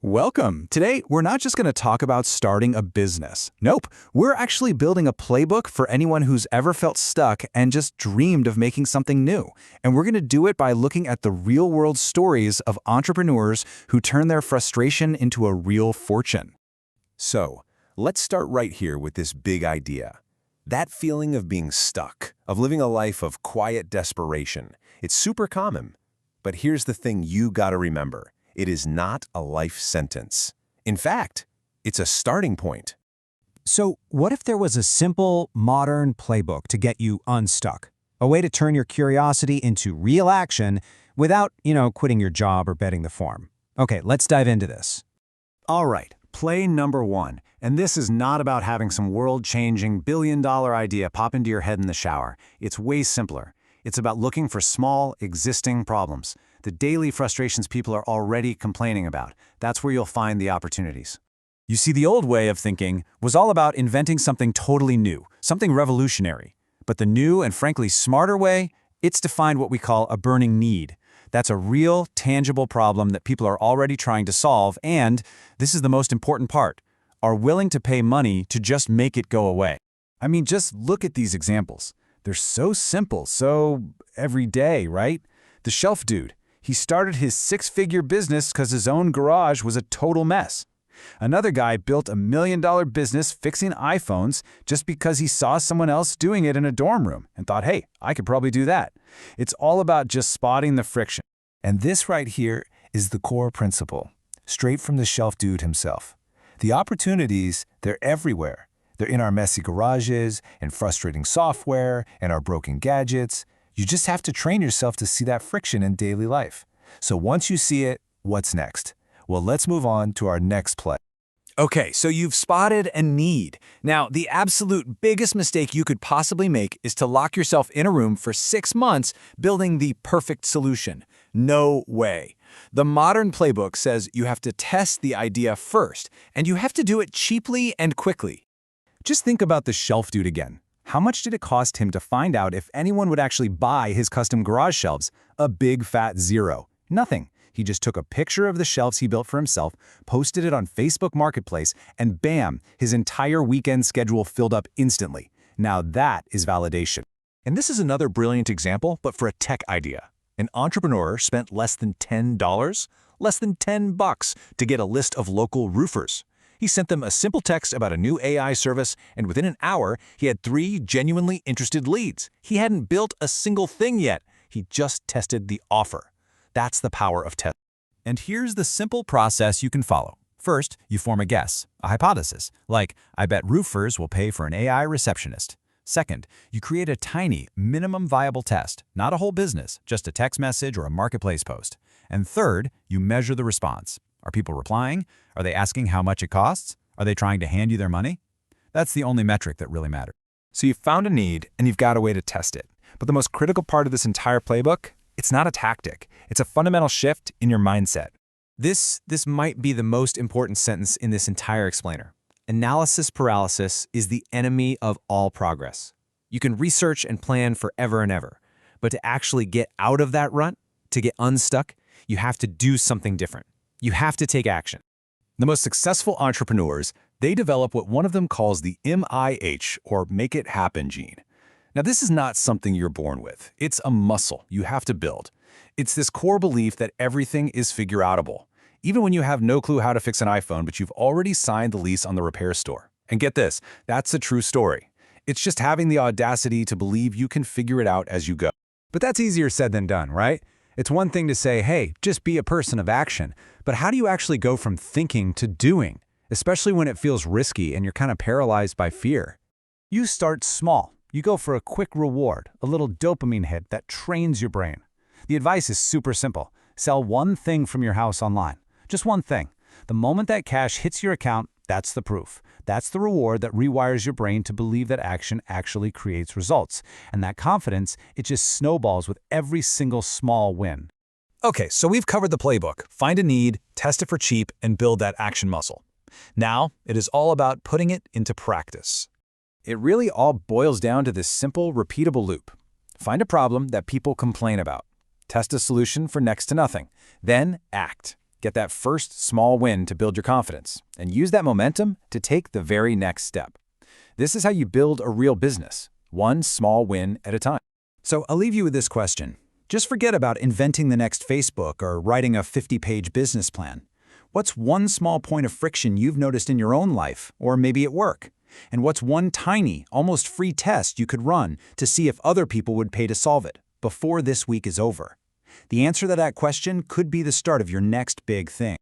Welcome. Today, we're not just going to talk about starting a business. Nope, we're actually building a playbook for anyone who's ever felt stuck and just dreamed of making something new. And we're going to do it by looking at the real-world stories of entrepreneurs who turn their frustration into a real fortune. So, let's start right here with this big idea. That feeling of being stuck, of living a life of quiet desperation. It's super common. But here's the thing you gotta remember. It is not a life sentence. In fact, it's a starting point. So what if there was a simple, modern playbook to get you unstuck? A way to turn your curiosity into real action without, quitting your job or betting the farm. Okay, let's dive into this. All right, play number one. And this is not about having some world-changing, billion-dollar idea pop into your head in the shower. It's way simpler. It's about looking for small, existing problems. The daily frustrations people are already complaining about. That's where you'll find the opportunities. You see, the old way of thinking was all about inventing something totally new, something revolutionary. But the new and frankly smarter way, it's to find what we call a burning need. That's a real, tangible problem that people are already trying to solve and, this is the most important part, are willing to pay money to just make it go away. I mean, just look at these examples. They're so simple, so everyday, right? The shelf dude. He started his six-figure business because his own garage was a total mess. Another guy built $1 million business fixing iPhones just because he saw someone else doing it in a dorm room and thought, hey, I could probably do that. It's all about just spotting the friction. And this right here is the core principle, straight from the shelf dude himself. The opportunities, they're everywhere. They're in our messy garages, and frustrating software, and our broken gadgets. You just have to train yourself to see that friction in daily life. So once you see it, what's next? Well, let's move on to our next play. Okay, so you've spotted a need. Now, the absolute biggest mistake you could possibly make is to lock yourself in a room for 6 months building the perfect solution. No way. The modern playbook says you have to test the idea first, and you have to do it cheaply and quickly. Just think about the shelf dude again. How much did it cost him to find out if anyone would actually buy his custom garage shelves? A big fat zero. Nothing. He just took a picture of the shelves he built for himself, posted it on Facebook Marketplace, and bam, his entire weekend schedule filled up instantly. Now that is validation. And this is another brilliant example, but for a tech idea. An entrepreneur spent less than $10, less than $10 to get a list of local roofers. He sent them a simple text about a new AI service, and within an hour, he had 3 genuinely interested leads. He hadn't built a single thing yet. He just tested the offer. That's the power of test. And here's the simple process you can follow. First, you form a guess, a hypothesis, like, I bet roofers will pay for an AI receptionist. Second, you create a tiny, minimum viable test, not a whole business, just a text message or a marketplace post. And third, you measure the response. Are people replying? Are they asking how much it costs? Are they trying to hand you their money? That's the only metric that really matters. So you've found a need, and you've got a way to test it. But the most critical part of this entire playbook, it's not a tactic. It's a fundamental shift in your mindset. This might be the most important sentence in this entire explainer. Analysis paralysis is the enemy of all progress. You can research and plan forever and ever, but to actually get out of that rut, to get unstuck, you have to do something different. You have to take action. The most successful entrepreneurs, they develop what one of them calls the MIH, or Make It Happen gene. Now, this is not something you're born with. It's a muscle you have to build. It's this core belief that everything is figure-outable. Even when you have no clue how to fix an iPhone, but you've already signed the lease on the repair store. And get this, that's a true story. It's just having the audacity to believe you can figure it out as you go. But that's easier said than done, right? It's one thing to say, hey, just be a person of action. But how do you actually go from thinking to doing, especially when it feels risky and you're kind of paralyzed by fear? You start small. You go for a quick reward, a little dopamine hit that trains your brain. The advice is super simple. Sell one thing from your house online. Just one thing. The moment that cash hits your account, that's the proof. That's the reward that rewires your brain to believe that action actually creates results. And that confidence, it just snowballs with every single small win. Okay, so we've covered the playbook. Find a need, test it for cheap, and build that action muscle. Now, it is all about putting it into practice. It really all boils down to this simple, repeatable loop. Find a problem that people complain about. Test a solution for next to nothing. Then act. Get that first small win to build your confidence, and use that momentum to take the very next step. This is how you build a real business, one small win at a time. So I'll leave you with this question. Just forget about inventing the next Facebook or writing a 50-page business plan. What's one small point of friction you've noticed in your own life, or maybe at work? And what's one tiny, almost free test you could run to see if other people would pay to solve it before this week is over? The answer to that question could be the start of your next big thing.